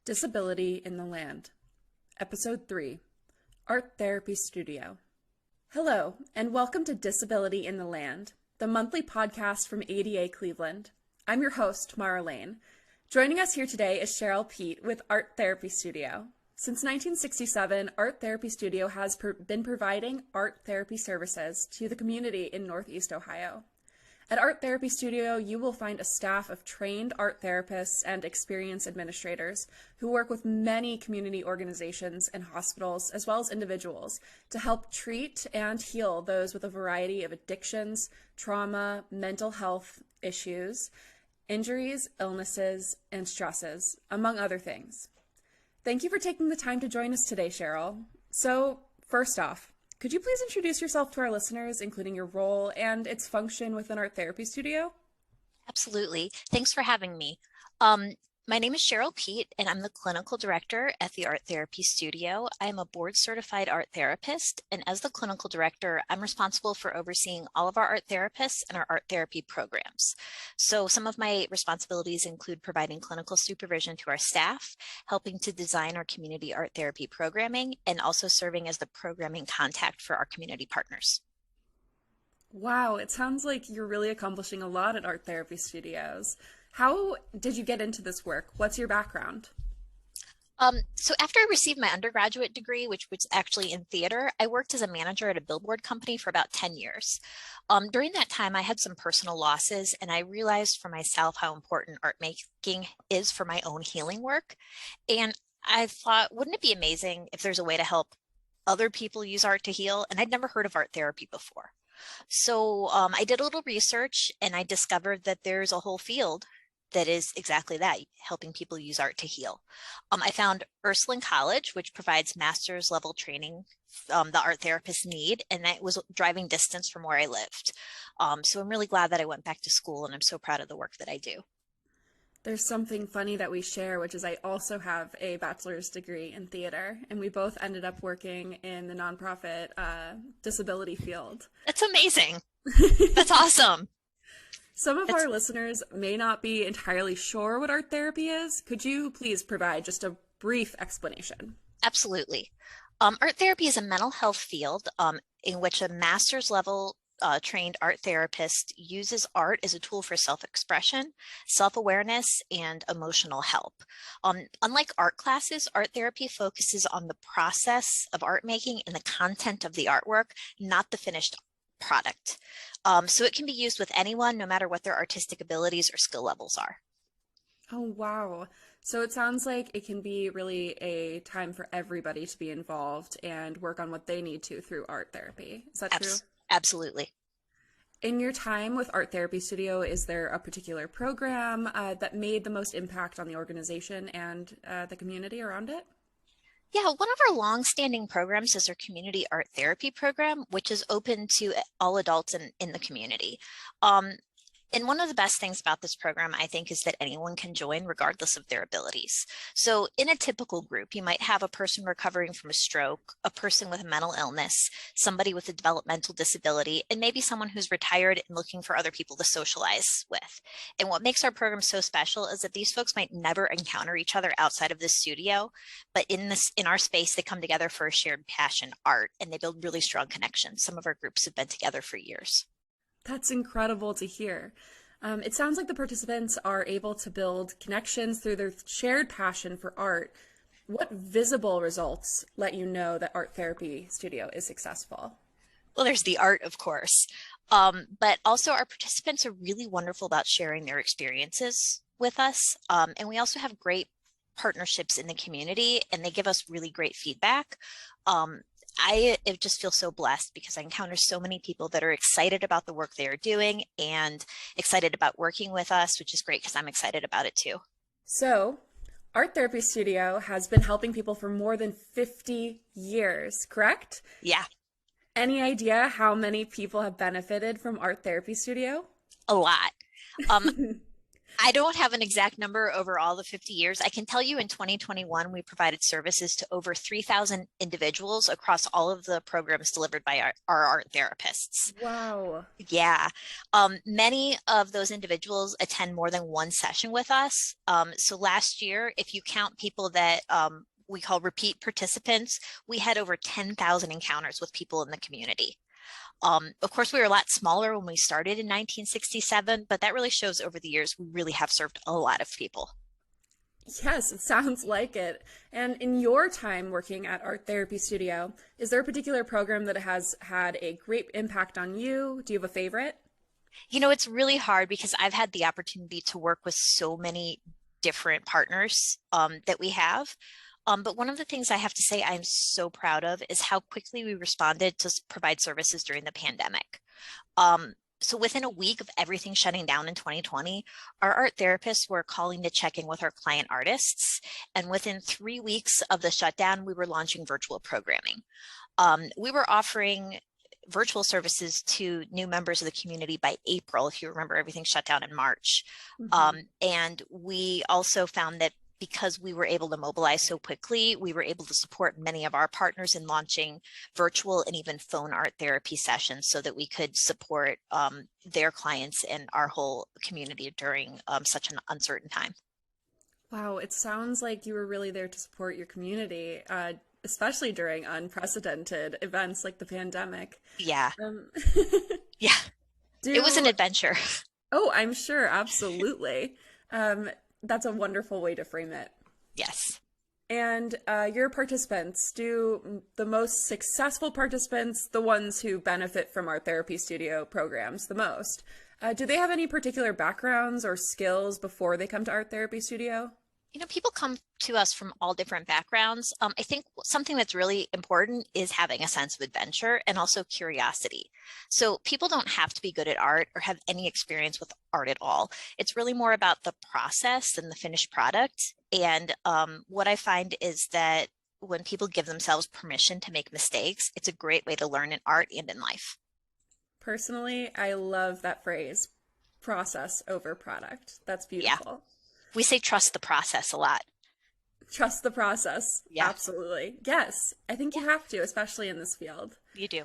Disability in the Land, Episode 3, Art Therapy Studio. Hello, and welcome to Disability in the Land, the monthly podcast from ADA Cleveland. I'm your host, Layne. Joining us here today is Cheryl Pete with Art Therapy Studio. Since 1967, Art Therapy Studio has been providing art therapy services to the community in Northeast Ohio. At Art Therapy Studio, you will find a staff of trained art therapists and experienced administrators who work with many community organizations and hospitals, as well as individuals, to help treat and heal those with a variety of addictions, trauma, mental health issues, injuries, illnesses, and stresses, among other things. Thank you for taking the time to join us today, Cheryl. So, first off, could you please introduce yourself to our listeners, including your role and its function within Art Therapy Studio? Absolutely. Thanks for having me. My name is Cheryl Pete, and I'm the clinical director at the Art Therapy Studio. I am a board-certified art therapist, and as the clinical director, I'm responsible for overseeing all of our art therapists and our art therapy programs. So some of my responsibilities include providing clinical supervision to our staff, helping to design our community art therapy programming, and also serving as the programming contact for our community partners. Wow, it sounds like you're really accomplishing a lot at Art Therapy Studios. How did you get into this work? What's your background? So after I received my undergraduate degree, which was actually in theater, I worked as a manager at a billboard company for about 10 years. During that time, I had some personal losses, and I realized for myself how important art making is for my own healing work. And I thought, wouldn't it be amazing if there's a way to help other people use art to heal? And I'd never heard of art therapy before. So I did a little research, and I discovered that there's a whole field that is exactly that, helping people use art to heal. I found Ursuline College, which provides master's level training the art therapists need, and that was driving distance from where I lived. So I'm really glad that I went back to school, and I'm so proud of the work that I do. There's something funny that we share, which is I also have a bachelor's degree in theater, and we both ended up working in the nonprofit disability field. That's amazing. That's awesome. Some of our listeners may not be entirely sure what art therapy is. Could you please provide just a brief explanation? Absolutely. Art therapy is a mental health field in which a master's level trained art therapist uses art as a tool for self-expression, self-awareness, and emotional help. Unlike art classes, art therapy focuses on the process of art making and the content of the artwork, not the finished product. So it can be used with anyone, no matter what their artistic abilities or skill levels are. Oh, wow. So it sounds like it can be really a time for everybody to be involved and work on what they need to through art therapy. Is that true? Absolutely. In your time with Art Therapy Studio, is there a particular program that made the most impact on the organization and the community around it? Yeah, one of our long-standing programs is our community art therapy program, which is open to all adults in the community. And one of the best things about this program, I think, is that anyone can join regardless of their abilities. So in a typical group, you might have a person recovering from a stroke, a person with a mental illness, somebody with a developmental disability, and maybe someone who's retired and looking for other people to socialize with. And what makes our program so special is that these folks might never encounter each other outside of the studio, but in our space, they come together for a shared passion, art, and they build really strong connections. Some of our groups have been together for years. That's incredible to hear. It sounds like the participants are able to build connections through their shared passion for art. What visible results let you know that Art Therapy Studio is successful? Well, there's the art, of course, but also our participants are really wonderful about sharing their experiences with us. And we also have great partnerships in the community, and they give us really great feedback. I just feel so blessed because I encounter so many people that are excited about the work they are doing and excited about working with us, which is great because I'm excited about it too. So, Art Therapy Studio has been helping people for more than 50 years, correct? Yeah. Any idea how many people have benefited from Art Therapy Studio? A lot. I don't have an exact number over all the 50 years. I can tell you in 2021, we provided services to over 3,000 individuals across all of the programs delivered by our art therapists. Wow. Yeah. Many of those individuals attend more than one session with us. So last year, if you count people that we call repeat participants, we had over 10,000 encounters with people in the community. Of course, we were a lot smaller when we started in 1967, but that really shows over the years we really have served a lot of people. Yes, it sounds like it. And in your time working at Art Therapy Studio, is there a particular program that has had a great impact on you? Do you have a favorite? You know, it's really hard because I've had the opportunity to work with so many different partners that we have. But one of the things I have to say I'm so proud of is how quickly we responded to provide services during the pandemic. So within a week of everything shutting down in 2020, our art therapists were calling to check in with our client artists. And within 3 weeks of the shutdown, we were launching virtual programming. We were offering virtual services to new members of the community by April, if you remember, everything shut down in March. And we also found that because we were able to mobilize so quickly, we were able to support many of our partners in launching virtual and even phone art therapy sessions so that we could support their clients and our whole community during such an uncertain time. Wow, it sounds like you were really there to support your community, especially during unprecedented events like the pandemic. Yeah, Um, yeah, it was an do adventure. Oh, I'm sure, absolutely. That's a wonderful way to frame it. Yes. And your participants, do the most successful participants, the ones who benefit from our therapy studio programs the most, do they have any particular backgrounds or skills before they come to Art Therapy Studio? You know, people come to us from all different backgrounds. I think something that's really important is having a sense of adventure and also curiosity. So people don't have to be good at art or have any experience with art at all. It's really more about the process than the finished product. And what I find is that when people give themselves permission to make mistakes, it's a great way to learn in art and in life. Personally, I love that phrase, process over product. That's Yeah, beautiful. we say trust the process a lot. Trust the process. Yeah, Absolutely. Yes, I think you have to, especially in this field. you do.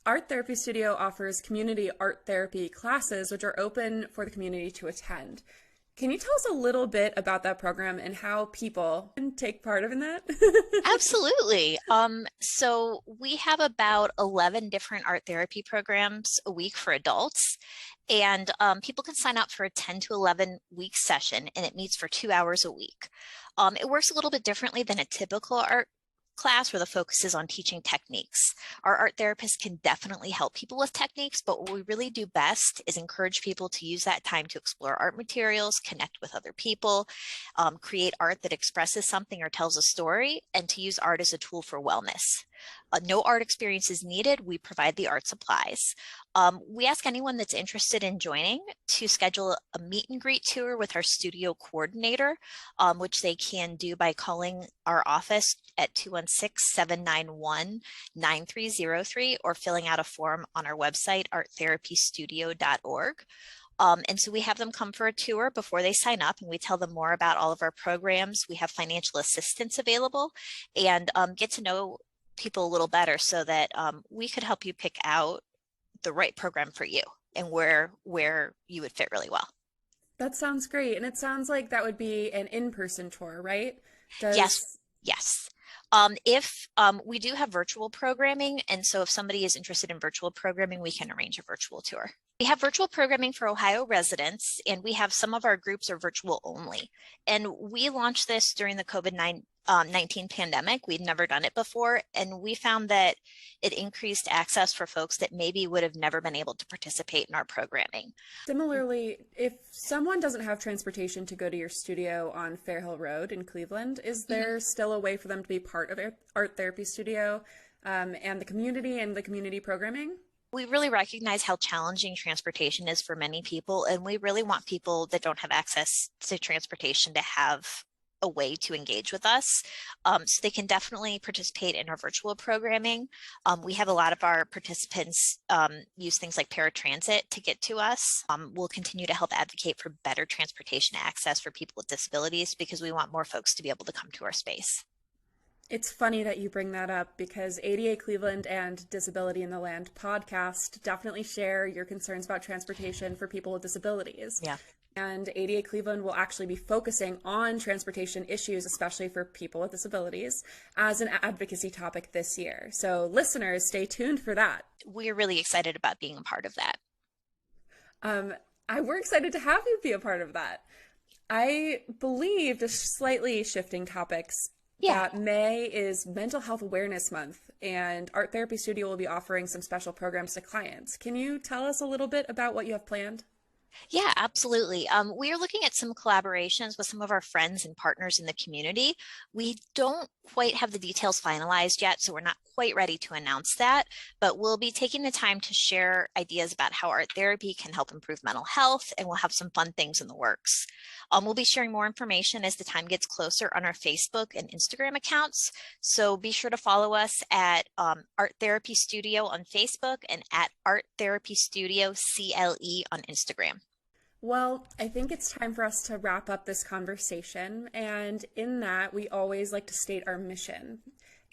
Art Therapy Studio offers community art therapy classes, which are open for the community to attend. Can you tell us a little bit about that program and how people can take part in that? Absolutely. So we have about 11 different art therapy programs a week for adults, and people can sign up for a 10 to 11 week session, and it meets for 2 hours a week. It works a little bit differently than a typical art class where the focus is on teaching techniques. Our art therapists can definitely help people with techniques, but what we really do best is encourage people to use that time to explore art materials, connect with other people, create art that expresses something or tells a story, and to use art as a tool for wellness. No art experience is needed. We provide the art supplies. We ask anyone that's interested in joining to schedule a meet and greet tour with our studio coordinator, which they can do by calling our office at 216-791-9303 or filling out a form on our website, arttherapystudio.org. And so we have them come for a tour before they sign up, and we tell them more about all of our programs. We have financial assistance available, and get to know people a little better so that we could help you pick out the right program for you and where you would fit really well. That sounds great. And it sounds like that would be an in-person tour, right? Yes, Does yes. If we do have virtual programming, and so if somebody is interested in virtual programming, we can arrange a virtual tour. We have virtual programming for Ohio residents, and we have some of our groups are virtual only. And we launched this during the COVID-19 pandemic. We'd never done it before, and we found that it increased access for folks that maybe would have never been able to participate in our programming. Similarly, if someone doesn't have transportation to go to your studio on Fair Hill Road in Cleveland, is there still a way for them to be part of Art Therapy Studio and the community programming? We really recognize how challenging transportation is for many people, and we really want people that don't have access to transportation to have a way to engage with us. So they can definitely participate in our virtual programming. We have a lot of our participants use things like paratransit to get to us. We'll continue to help advocate for better transportation access for people with disabilities because we want more folks to be able to come to our space. It's funny that you bring that up because ADA Cleveland and Disability in the Land podcast definitely share your concerns about transportation for people with disabilities. Yeah. And ADA Cleveland will actually be focusing on transportation issues, especially for people with disabilities, as an advocacy topic this year. So listeners, stay tuned for that. We're really excited about being a part of that. We're excited to have you be a part of that. I believe, just slightly shifting topics, that May is Mental Health Awareness Month, and Art Therapy Studio will be offering some special programs to clients. Can you tell us a little bit about what you have planned? Yeah, absolutely. We are looking at some collaborations with some of our friends and partners in the community. We don't quite have the details finalized yet, so we're not quite ready to announce that, but we'll be taking the time to share ideas about how art therapy can help improve mental health, and we'll have some fun things in the works. We'll be sharing more information as the time gets closer on our Facebook and Instagram accounts, so be sure to follow us at Art Therapy Studio on Facebook and at Art Therapy Studio CLE on Instagram. Well, I think it's time for us to wrap up this conversation, and in that, we always like to state our mission.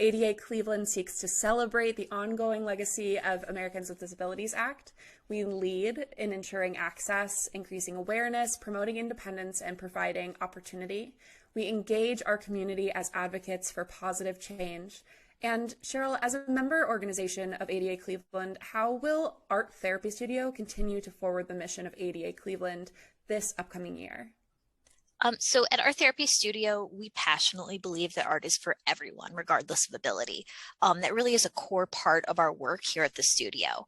ADA Cleveland seeks to celebrate the ongoing legacy of Americans with Disabilities Act. We lead in ensuring access, increasing awareness, promoting independence, and providing opportunity. We engage our community as advocates for positive change. And Cheryl, as a member organization of ADA Cleveland, how will Art Therapy Studio continue to forward the mission of ADA Cleveland this upcoming year? So at Art Therapy Studio, we passionately believe that art is for everyone, regardless of ability. That really is a core part of our work here at the studio.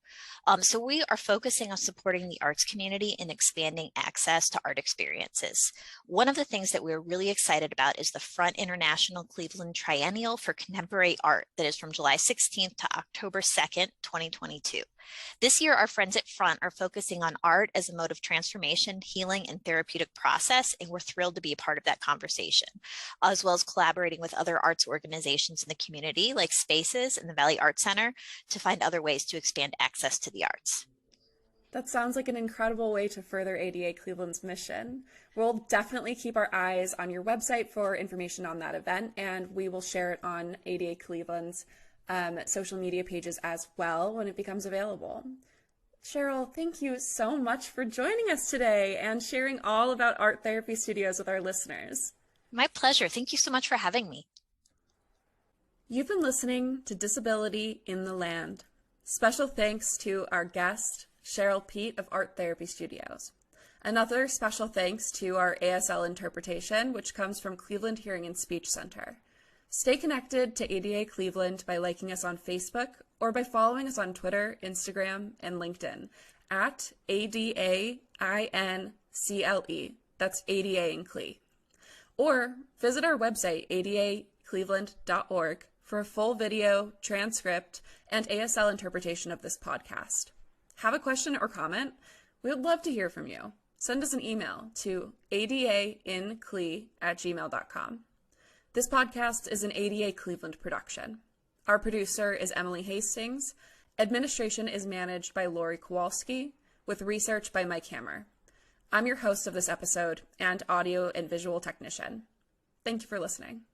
So we are focusing on supporting the arts community and expanding access to art experiences. One of the things that we're really excited about is the Front International Cleveland Triennial for Contemporary Art that is from July 16th to October 2nd, 2022. This year, our friends at Front are focusing on art as a mode of transformation, healing, and therapeutic process, and we're thrilled to be a part of that conversation, as well as collaborating with other arts organizations in the community, like Spaces and the Valley Art Center, to find other ways to expand access to the arts. That sounds like an incredible way to further ADA Cleveland's mission. We'll definitely keep our eyes on your website for information on that event, and we will share it on ADA Cleveland's social media pages as well when it becomes available. Cheryl, thank you so much for joining us today and sharing all about Art Therapy Studios with our listeners. My pleasure. Thank you so much for having me. You've been listening to Disability in the Land. Special thanks to our guest, Cheryl Pete of Art Therapy Studios. Another special thanks to our ASL interpretation, which comes from Cleveland Hearing and Speech Center. Stay connected to ADA Cleveland by liking us on Facebook or by following us on Twitter, Instagram, and LinkedIn at ADAINCLE. That's ADA in CLE. Or visit our website, adacleveland.org, for a full video, transcript, and ASL interpretation of this podcast. Have a question or comment? We would love to hear from you. Send us an email to adainclee@gmail.com. This podcast is an ADA Cleveland production. Our producer is Emily Hastings. Administration is managed by Lori Kowalski, with research by Mike Hammer. I'm your host of this episode and audio and visual technician. Thank you for listening.